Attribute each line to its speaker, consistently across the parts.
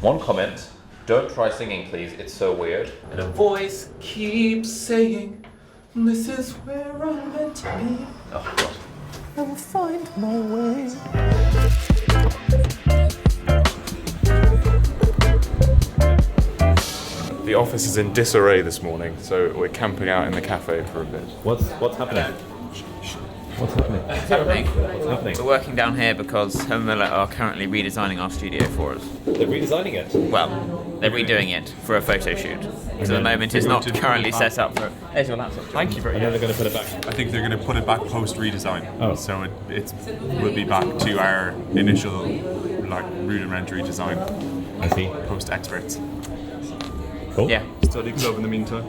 Speaker 1: One comment, don't try singing please, it's so weird. And a voice keeps saying, this is where I'm meant to be. Oh God. I will find my way.
Speaker 2: The office is in disarray this morning, so we're camping out in the cafe for a bit.
Speaker 1: What's happening? What's happening?
Speaker 3: What's happening? We're working down here because Herman Miller are currently redesigning our studio for us.
Speaker 1: They're redesigning it?
Speaker 3: Well, they're redoing it for a photo shoot. Because at the moment it's not currently set up for... There's your laptop.
Speaker 2: Thank you very much.
Speaker 1: And then they're going to put it back?
Speaker 2: I think they're going to put it back post-redesign.
Speaker 1: Oh.
Speaker 2: So it will be back to our initial, like, rudimentary design.
Speaker 1: I see.
Speaker 2: Post-experts.
Speaker 1: Cool.
Speaker 3: Yeah.
Speaker 2: Study club in the meantime.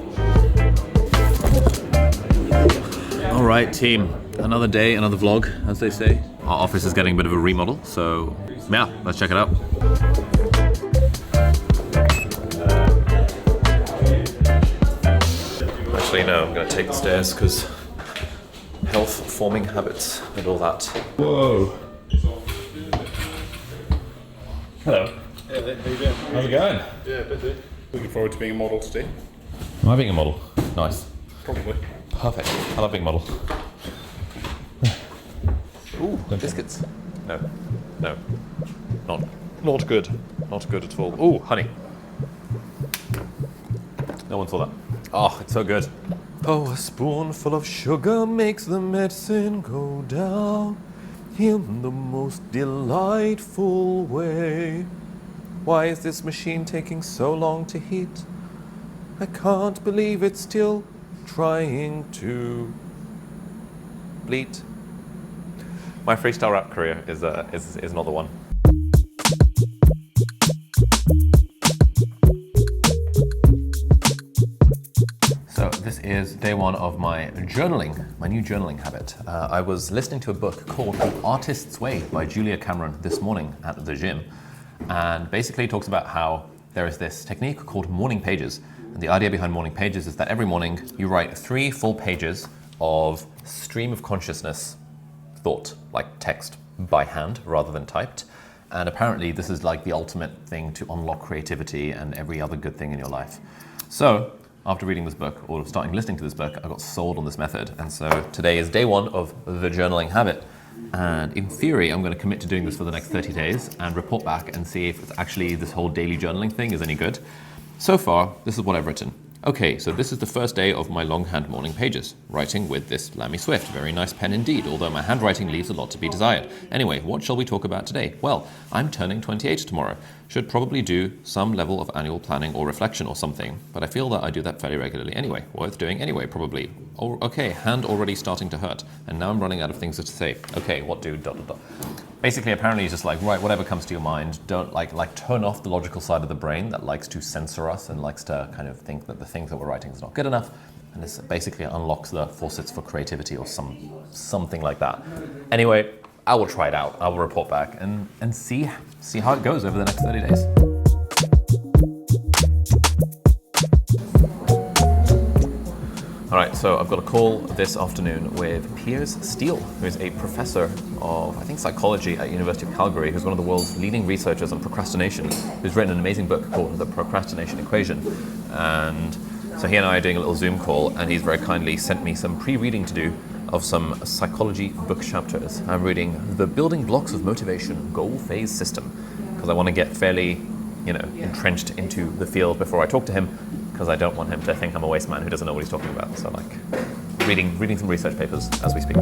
Speaker 1: All right, team. Another day, another vlog, as they say. Our office is getting a bit of a remodel, so yeah, let's check it out. Actually, no, I'm going to take the stairs because health-forming habits and all that. Whoa. Hello.
Speaker 2: Hey, how you doing?
Speaker 1: How's it going?
Speaker 2: Yeah, busy. Looking forward to being a model today.
Speaker 1: Am I being a model? Nice.
Speaker 2: Probably.
Speaker 1: Perfect. I love being a model. Ooh, biscuits. No. Not good. Not good at all. Ooh, honey. No one saw that. Oh, it's so good. Oh, a spoonful of sugar makes the medicine go down in the most delightful way. Why is this machine taking so long to heat? I can't believe it's still trying to bleat. My freestyle rap career is not the one. So this is day one of my journaling, my new journaling habit. I was listening to a book called The Artist's Way by Julia Cameron this morning at the gym, and basically talks about how there is this technique called morning pages. And the idea behind morning pages is that every morning you write 3 full pages of stream of consciousness thought, like text by hand rather than typed. And apparently this is like the ultimate thing to unlock creativity and every other good thing in your life. So after reading this book, or starting listening to this book, I got sold on this method. And so today is day one of the journaling habit. And in theory, I'm going to commit to doing this for the next 30 days and report back and see if it's actually this whole daily journaling thing is any good. So far, this is what I've written. Okay, so this is the first day of my longhand morning pages, writing with this Lammy Swift. Very nice pen indeed, although my handwriting leaves a lot to be desired. Anyway, what shall we talk about today? Well, I'm turning 28 tomorrow. Should probably do some level of annual planning or reflection or something, but I feel that I do that fairly regularly anyway. Worth doing anyway, probably. Oh, okay, hand already starting to hurt, and now I'm running out of things to say. Okay, what do, ... Basically, apparently, it's just like, write whatever comes to your mind. Don't like turn off the logical side of the brain that likes to censor us and likes to kind of think that the things that we're writing is not good enough. And this basically unlocks the faucets for creativity or something like that. Anyway, I will try it out. I will report back and see how it goes over the next 30 days. All right, so I've got a call this afternoon with Piers Steele, who is a professor of, I think, psychology at University of Calgary, who's one of the world's leading researchers on procrastination, who's written an amazing book called The Procrastination Equation. And so he and I are doing a little Zoom call, and he's very kindly sent me some pre-reading to do of some psychology book chapters. I'm reading The Building Blocks of Motivation Goal Phase System, because I want to get fairly, entrenched into the field before I talk to him, because I don't want him to think I'm a waste man who doesn't know what he's talking about. So reading some research papers as we speak.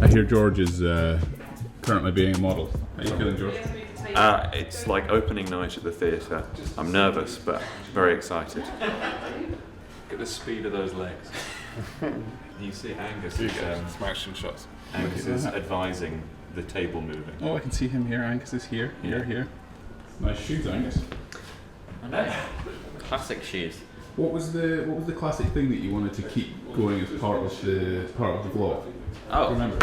Speaker 4: I hear George is currently being a model. How are you feeling, George?
Speaker 2: It's like opening night at the theatre. I'm nervous, but very excited. Look at the speed of those legs. You see Angus is
Speaker 4: smashing shots.
Speaker 2: Angus is advising the table moving.
Speaker 4: Oh, I can see him here. Angus is here. Here. Nice shoes, Angus.
Speaker 3: I know. Classic shoes.
Speaker 4: What was the classic thing that you wanted to keep going as part of the vlog?
Speaker 3: Oh,
Speaker 4: Remember?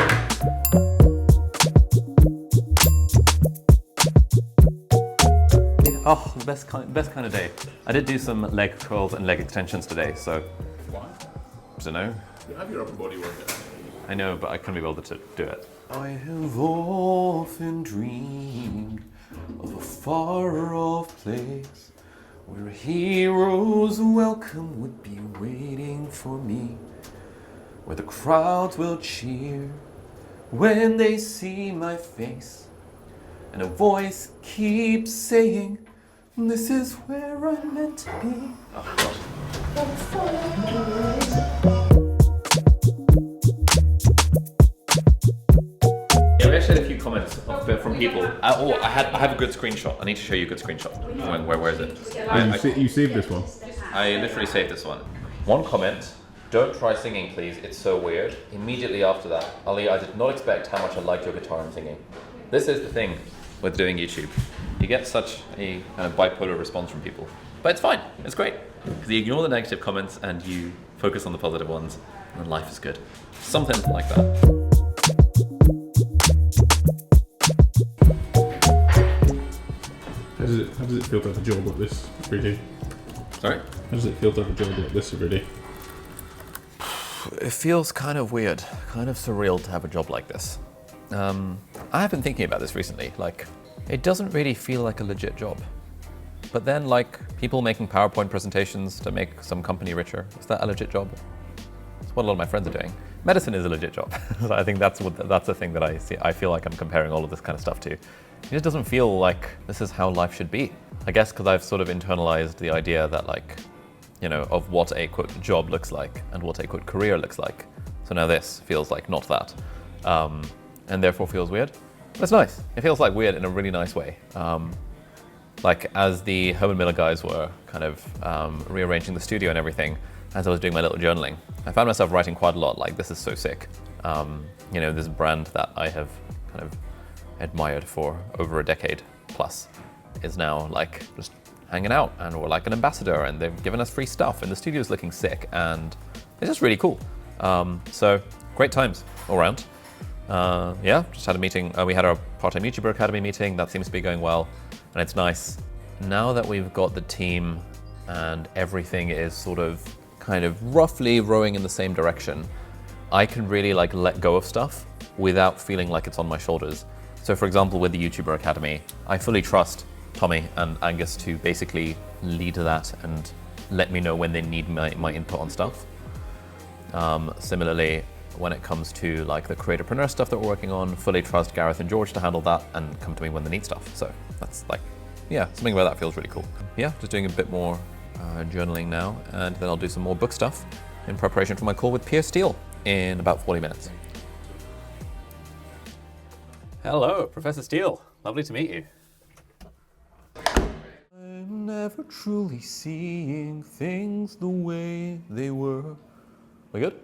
Speaker 1: Oh, best kind of day. I did do some leg curls and leg extensions today, so
Speaker 4: Why?
Speaker 1: I don't know.
Speaker 4: You have your upper body workout.
Speaker 1: I know, but I couldn't be bothered to do it. I have all often dreamed of a far-off place where a hero's welcome would be waiting for me, where the crowds will cheer when they see my face, and a voice keeps saying, this is where I'm meant to be. Yeah, we actually had a few comments from people. I have a good screenshot. I need to show you a good screenshot. Where is it?
Speaker 4: You saved this one.
Speaker 1: I literally saved this one. One comment, don't try singing please, it's so weird. Immediately after that, Ali, I did not expect how much I liked your guitar and singing. This is the thing with doing YouTube. You get such a kind of bipolar response from people. But it's fine, it's great. Because you ignore the negative comments and you focus on the positive ones, and life is good. Something like that.
Speaker 4: How does it feel to have a job like this every day?
Speaker 1: Sorry?
Speaker 4: How does it feel to have a job like this every day?
Speaker 1: It feels kind of weird, kind of surreal to have a job like this. I have been thinking about this recently. Like, it doesn't really feel like a legit job. But then, like, people making PowerPoint presentations to make some company richer, is that a legit job? That's what a lot of my friends are doing. Medicine is a legit job. I think that's the thing that I see. I feel like I'm comparing all of this kind of stuff to. It just doesn't feel like this is how life should be. I guess because I've sort of internalized the idea that, like, you know, of what a quote job looks like and what a quote career looks like. So now this feels like not that, and therefore feels weird. But it's nice. It feels like weird in a really nice way. Like as the Herman Miller guys were kind of rearranging the studio and everything, as I was doing my little journaling, I found myself writing quite a lot. Like, this is so sick. You know, this brand that I have kind of admired for over a decade plus is now like just hanging out, and we're like an ambassador, and they've given us free stuff, and the studio's looking sick, and it's just really cool. So great times all around. Yeah, just had a meeting. We had our part-time YouTuber Academy meeting. That seems to be going well, and it's nice. Now that we've got the team and everything is sort of kind of roughly rowing in the same direction, I can really like let go of stuff without feeling like it's on my shoulders. So for example, with the YouTuber Academy, I fully trust Tommy and Angus to basically lead that and let me know when they need my input on stuff. Similarly, when it comes to like the creatorpreneur stuff that we're working on, fully trust Gareth and George to handle that and come to me when they need stuff. So that's like, yeah, something about that feels really cool. Yeah, just doing a bit more journaling now, and then I'll do some more book stuff in preparation for my call with Pierce Steele in about 40 minutes. Hello, Professor Steele. Lovely to meet you. I'm never truly seeing things the way they were. We good?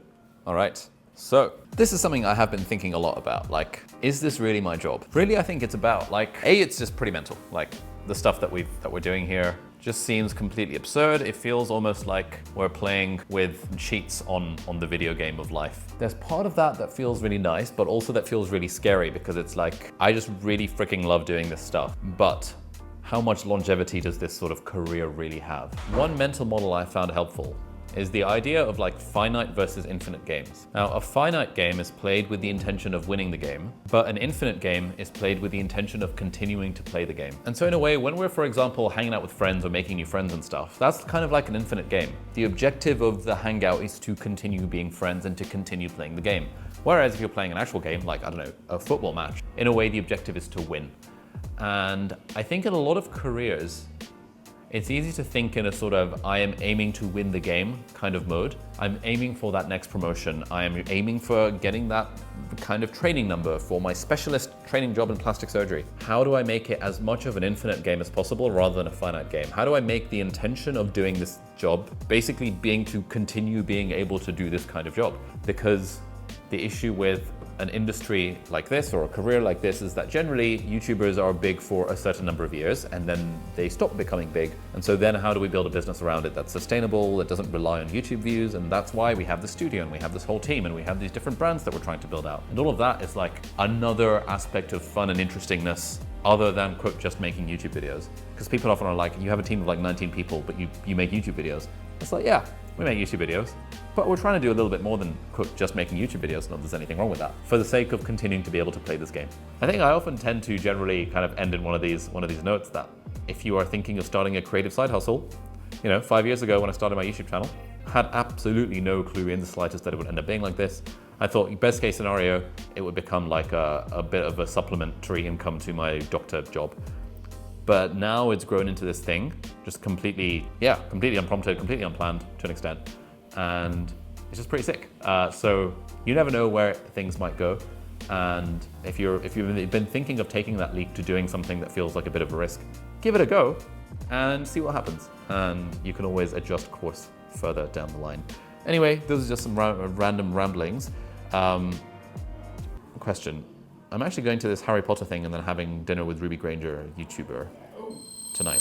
Speaker 1: All right. So this is something I have been thinking a lot about. Like, is this really my job? Really, I think it's about like, it's just pretty mental. Like the stuff that we're doing here just seems completely absurd. It feels almost like we're playing with cheats on the video game of life. There's part of that feels really nice, but also that feels really scary because it's like, I just really freaking love doing this stuff. But how much longevity does this sort of career really have? One mental model I found helpful is the idea of like finite versus infinite games. Now, a finite game is played with the intention of winning the game, but an infinite game is played with the intention of continuing to play the game. And so in a way, when we're, for example, hanging out with friends or making new friends and stuff, that's kind of like an infinite game. The objective of the hangout is to continue being friends and to continue playing the game. Whereas if you're playing an actual game, like, I don't know, a football match, in a way, the objective is to win. And I think in a lot of careers, it's easy to think in a sort of, I am aiming to win the game kind of mode. I'm aiming for that next promotion. I am aiming for getting that kind of training number for my specialist training job in plastic surgery. How do I make it as much of an infinite game as possible rather than a finite game? How do I make the intention of doing this job basically being to continue being able to do this kind of job? Because the issue with an industry like this or a career like this is that generally YouTubers are big for a certain number of years and then they stop becoming big. And so then how do we build a business around it that's sustainable, that doesn't rely on YouTube views? And that's why we have the studio and we have this whole team and we have these different brands that we're trying to build out. And all of that is like another aspect of fun and interestingness other than, quote, just making YouTube videos. Because people often are like, you have a team of like 19 people, but you make YouTube videos. It's like, yeah, we make YouTube videos, but we're trying to do a little bit more than just making YouTube videos, not that there's anything wrong with that, for the sake of continuing to be able to play this game. I think I often tend to generally kind of end in one of these notes that if you are thinking of starting a creative side hustle, 5 years ago when I started my YouTube channel, had absolutely no clue in the slightest that it would end up being like this. I thought best case scenario, it would become like a bit of a supplementary income to my doctor job. But now it's grown into this thing, just completely unprompted, completely unplanned to an extent. And it's just pretty sick. So you never know where things might go. And if you've been thinking of taking that leap to doing something that feels like a bit of a risk, give it a go and see what happens. And you can always adjust course further down the line. Anyway, those are just some random ramblings. Question. I'm actually going to this Harry Potter thing and then having dinner with Ruby Granger, a YouTuber, tonight.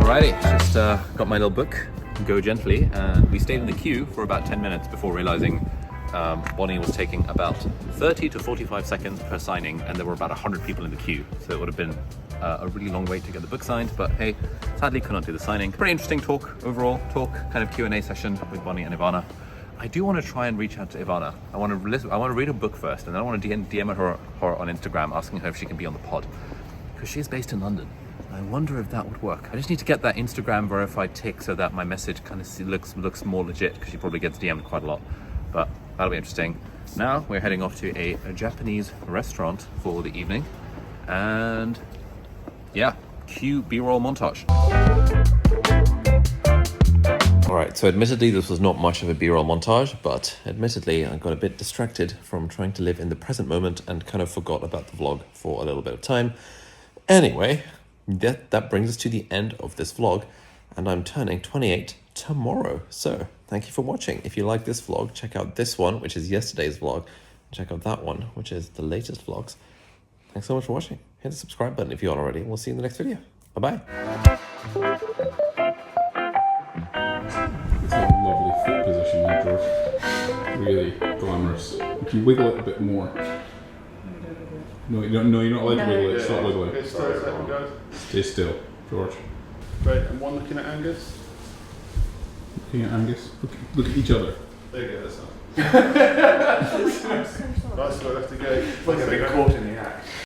Speaker 1: Alrighty, just got my little book, Go Gently, and we stayed in the queue for about 10 minutes before realizing Bonnie was taking about 30 to 45 seconds per signing, and there were about 100 people in the queue, so it would have been a really long wait to get the book signed, but hey, sadly could not do the signing. Pretty interesting overall talk, kind of Q&A session with Bonnie and Ivana. I do want to try and reach out to Ivana. I want to read a book first, and then I want to DM her on Instagram asking her if she can be on the pod, because she's based in London. I wonder if that would work. I just need to get that Instagram verified tick so that my message kind of looks more legit, because she probably gets DM'd quite a lot, but that'll be interesting. Now we're heading off to a Japanese restaurant for the evening, and yeah, cue B-roll montage. All right, so admittedly this was not much of a B-roll montage, but admittedly I got a bit distracted from trying to live in the present moment and kind of forgot about the vlog for a little bit of time. Anyway, that brings us to the end of this vlog, and I'm turning 28 tomorrow. So thank you for watching. If you like this vlog, check out this one, which is yesterday's vlog. Check out that one, which is the latest vlogs. Thanks so much for watching. Hit the subscribe button if you aren't already. We'll see you in the next video. Bye-bye.
Speaker 4: It's a lovely foot position there, George. Really glamorous. If you wiggle it a bit more. No, you're not allowed to wiggle it. Stop wiggling.
Speaker 5: Okay, stay a second, guys.
Speaker 4: Stay still, George.
Speaker 5: Great, and one looking at Angus.
Speaker 4: Looking at Angus. Look at each other.
Speaker 5: There you go, that's nice. Nice, so I have to go.
Speaker 2: Like I've been caught in the act.